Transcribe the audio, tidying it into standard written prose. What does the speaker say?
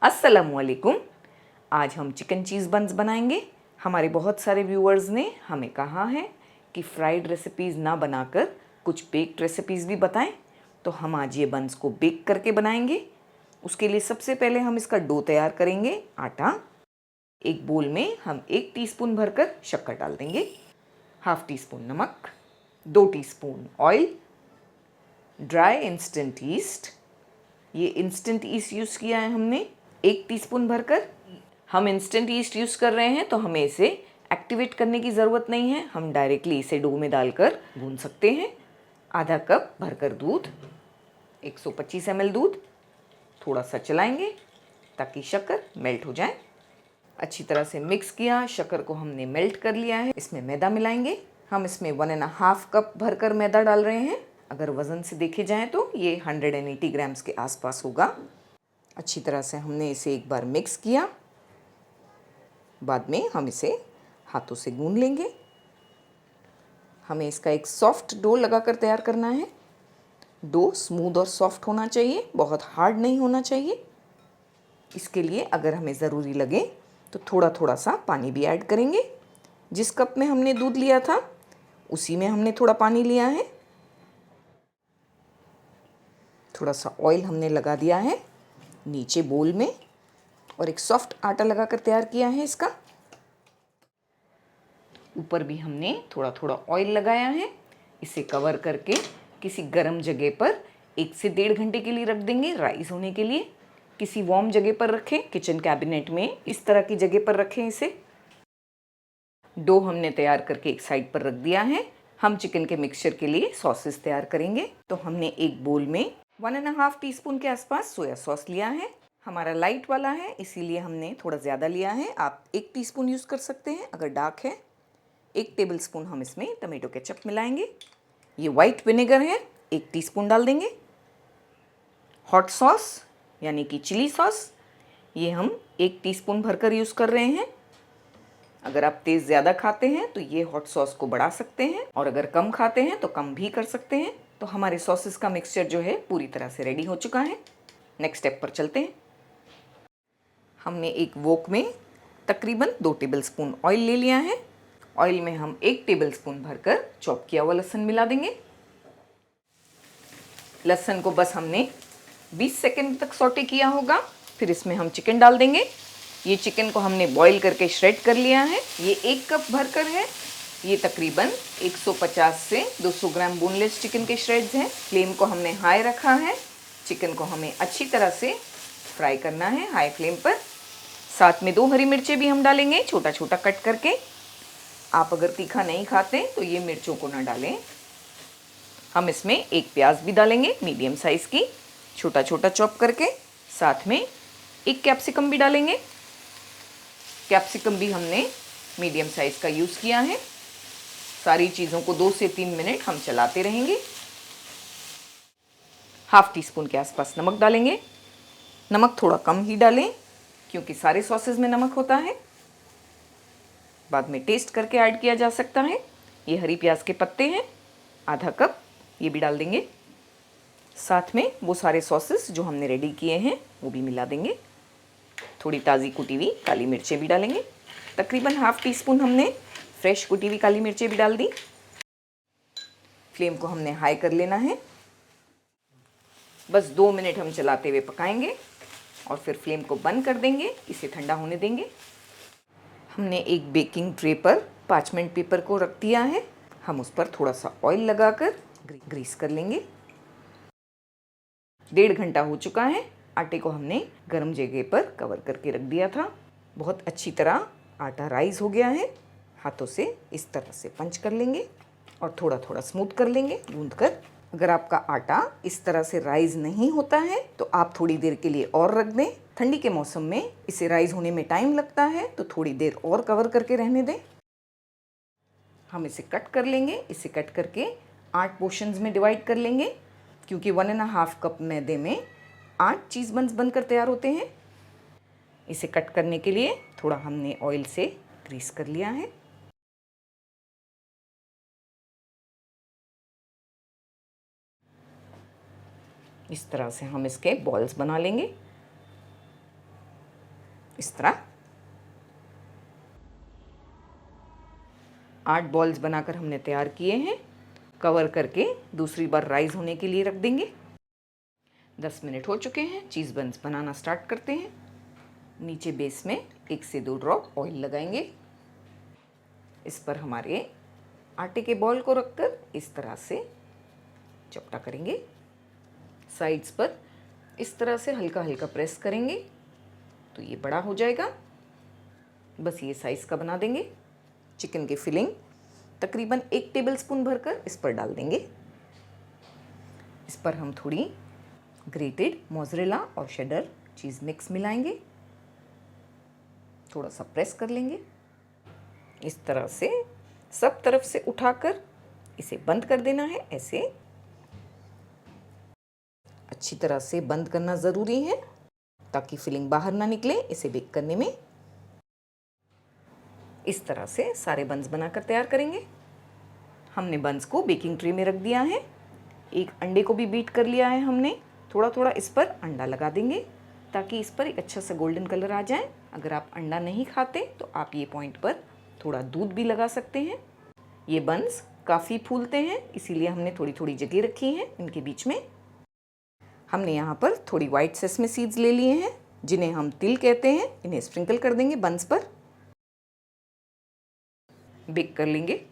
अस्सलामुअलैकुम। आज हम चिकन चीज़ बन्स बनाएंगे। हमारे बहुत सारे व्यूअर्स ने हमें कहा है कि फ्राइड रेसिपीज़ ना बनाकर कुछ बेक्ड रेसिपीज़ भी बताएं, तो हम आज ये बन्स को बेक करके बनाएंगे। उसके लिए सबसे पहले हम इसका डो तैयार करेंगे। आटा, एक बोल में हम 1 टीस्पून भरकर शक्कर डाल देंगे, हाफ टी स्पून नमक, 2 teaspoon oil, dry instant east, ये इंस्टेंट ईस्ट यूज़ किया है हमने 1 टीस्पून भरकर। हम इंस्टेंट ईस्ट यूज़ कर रहे हैं तो हमें इसे एक्टिवेट करने की ज़रूरत नहीं है, हम डायरेक्टली इसे डो में डालकर भून सकते हैं। आधा कप भरकर दूध, 125 ml दूध, थोड़ा सा चलाएंगे ताकि शक्कर मेल्ट हो जाए। अच्छी तरह से मिक्स किया, शक्कर को हमने मेल्ट कर लिया है। इसमें मैदा मिलाएंगे। हम इसमें 1.5 कप भरकर मैदा डाल रहे हैं। अगर वज़न से देखे जाएँ तो ये 180 ग्राम्स के आसपास होगा। अच्छी तरह से हमने इसे एक बार मिक्स किया। बाद में हम इसे हाथों से गूंद लेंगे। हमें इसका एक सॉफ्ट डो लगाकर तैयार करना है। डो स्मूथ और सॉफ्ट होना चाहिए, बहुत हार्ड नहीं होना चाहिए। इसके लिए अगर हमें ज़रूरी लगे तो थोड़ा थोड़ा सा पानी भी ऐड करेंगे। जिस कप में हमने दूध लिया था उसी में हमने थोड़ा पानी लिया है। थोड़ा सा ऑयल हमने लगा दिया है नीचे बोल में और एक सॉफ्ट आटा लगाकर तैयार किया है इसका। ऊपर भी हमने थोड़ा थोड़ा ऑयल लगाया है। इसे कवर करके किसी गर्म जगह पर 1 से 1.5 घंटे के लिए रख देंगे राइस होने के लिए। किसी वार्म जगह पर रखें, किचन कैबिनेट में इस तरह की जगह पर रखें इसे। डो हमने तैयार करके एक साइड पर रख दिया है। हम चिकन के मिक्सचर के लिए सॉसेस तैयार करेंगे। तो हमने एक बोल में 1.5 टीस्पून के आसपास सोया सॉस लिया है। हमारा लाइट वाला है इसीलिए हमने थोड़ा ज़्यादा लिया है। आप 1 टीस्पून यूज़ कर सकते हैं अगर डार्क है। 1 टेबलस्पून हम इसमें टमेटो केचप मिलाएंगे। ये वाइट विनेगर है, 1 टीस्पून डाल देंगे। हॉट सॉस यानी कि चिली सॉस, ये हम 1 टीस्पून भरकर यूज़ कर रहे हैं। अगर आप तेज़ ज़्यादा खाते हैं तो ये हॉट सॉस को बढ़ा सकते हैं और अगर कम खाते हैं तो कम भी कर सकते हैं। तो हमारे सॉसेस का मिक्सचर जो है पूरी तरह से रेडी हो चुका है। नेक्स्ट स्टेप पर चलते हैं। हमने एक वोक में तकरीबन 2 टेबलस्पून ऑयल ले लिया है। ऑयल में हम 1 टेबलस्पून भरकर चॉप किया हुआ लहसुन मिला देंगे। लहसुन को बस हमने 20 सेकंड तक सौटे किया होगा। फिर इसमें हम चिकन डाल देंगे। ये चिकन को हमने बॉईल करके श्रेड कर लिया है। ये 1 कप भरकर है। ये तकरीबन 150 से 200 ग्राम बोनलेस चिकन के श्रेड्स हैं। फ्लेम को हमने हाई रखा है। चिकन को हमें अच्छी तरह से फ्राई करना है हाई फ्लेम पर। साथ में 2 हरी मिर्चें भी हम डालेंगे छोटा छोटा कट करके। आप अगर तीखा नहीं खाते तो ये मिर्चों को ना डालें। हम इसमें 1 प्याज भी डालेंगे मीडियम साइज़ की, छोटा छोटा चॉप करके। साथ में 1 कैप्सिकम भी डालेंगे। कैप्सिकम भी हमने मीडियम साइज़ का यूज़ किया है। सारी चीज़ों को 2 से 3 मिनट हम चलाते रहेंगे। हाफ टी स्पून के आसपास नमक डालेंगे। नमक थोड़ा कम ही डालें क्योंकि सारे सॉसेज में नमक होता है। बाद में टेस्ट करके ऐड किया जा सकता है। ये हरी प्याज के पत्ते हैं, आधा कप, ये भी डाल देंगे। साथ में वो सारे सॉसेस जो हमने रेडी किए हैं वो भी मिला देंगे। थोड़ी ताज़ी कुटी हुई काली मिर्चें भी डालेंगे। तकरीबन हाफ टी स्पून हमने फ्रेश कुटी हुई काली मिर्चें भी डाल दी। फ्लेम को हमने हाई कर लेना है। बस 2 मिनट हम चलाते हुए पकाएंगे और फिर फ्लेम को बंद कर देंगे, इसे ठंडा होने देंगे। हमने एक बेकिंग ट्रे पर पार्चमेंट पेपर को रख दिया है। हम उस पर थोड़ा सा ऑयल लगाकर ग्रीस कर लेंगे। 1.5 घंटा हो चुका है। आटे को हमने गर्म जगह पर कवर करके रख दिया था। बहुत अच्छी तरह आटा राइज हो गया है। हाथों से इस तरह से पंच कर लेंगे और थोड़ा थोड़ा स्मूथ कर लेंगे गूंद कर। अगर आपका आटा इस तरह से राइज नहीं होता है तो आप थोड़ी देर के लिए और रख दें। ठंडी के मौसम में इसे राइज होने में टाइम लगता है तो थोड़ी देर और कवर करके रहने दें। हम इसे कट कर लेंगे। इसे कट करके 8 पोर्शंस में डिवाइड कर लेंगे क्योंकि 1.5 कप मैदे में 8 चीज़ बन्स बनकर तैयार होते हैं। इसे कट करने के लिए थोड़ा हमने ऑयल से ग्रीस कर लिया है। इस तरह से हम इसके बॉल्स बना लेंगे। इस तरह 8 बॉल्स बनाकर हमने तैयार किए हैं। कवर करके दूसरी बार राइज होने के लिए रख देंगे। 10 मिनट हो चुके हैं। चीज़ बन्स बनाना स्टार्ट करते हैं। नीचे बेस में 1 से 2 ड्रॉप ऑयल लगाएंगे। इस पर हमारे आटे के बॉल को रखकर इस तरह से चपटा करेंगे। साइड्स पर इस तरह से हल्का हल्का प्रेस करेंगे तो ये बड़ा हो जाएगा। बस ये साइज़ का बना देंगे। चिकन की फिलिंग तकरीबन 1 टेबलस्पून भरकर इस पर डाल देंगे। इस पर हम थोड़ी ग्रेटेड मोज़रेला और शेडर चीज़ मिक्स मिलाएंगे। थोड़ा सा प्रेस कर लेंगे। इस तरह से सब तरफ से उठाकर इसे बंद कर देना है। ऐसे अच्छी तरह से बंद करना ज़रूरी है ताकि फिलिंग बाहर ना निकले इसे बेक करने में। इस तरह से सारे बन्स बनाकर तैयार करेंगे। हमने बन्स को बेकिंग ट्रे में रख दिया है। एक अंडे को भी बीट कर लिया है हमने। थोड़ा थोड़ा इस पर अंडा लगा देंगे ताकि इस पर एक अच्छा सा गोल्डन कलर आ जाए। अगर आप अंडा नहीं खाते तो आप ये पॉइंट पर थोड़ा दूध भी लगा सकते हैं। ये बन्स काफ़ी फूलते हैं, इसीलिए हमने थोड़ी थोड़ी जगह रखी है इनके बीच में। हमने यहाँ पर थोड़ी वाइट सेसमे सीड्स ले लिए हैं जिन्हें हम तिल कहते हैं। इन्हें स्प्रिंकल कर देंगे बन्स पर। बेक कर लेंगे।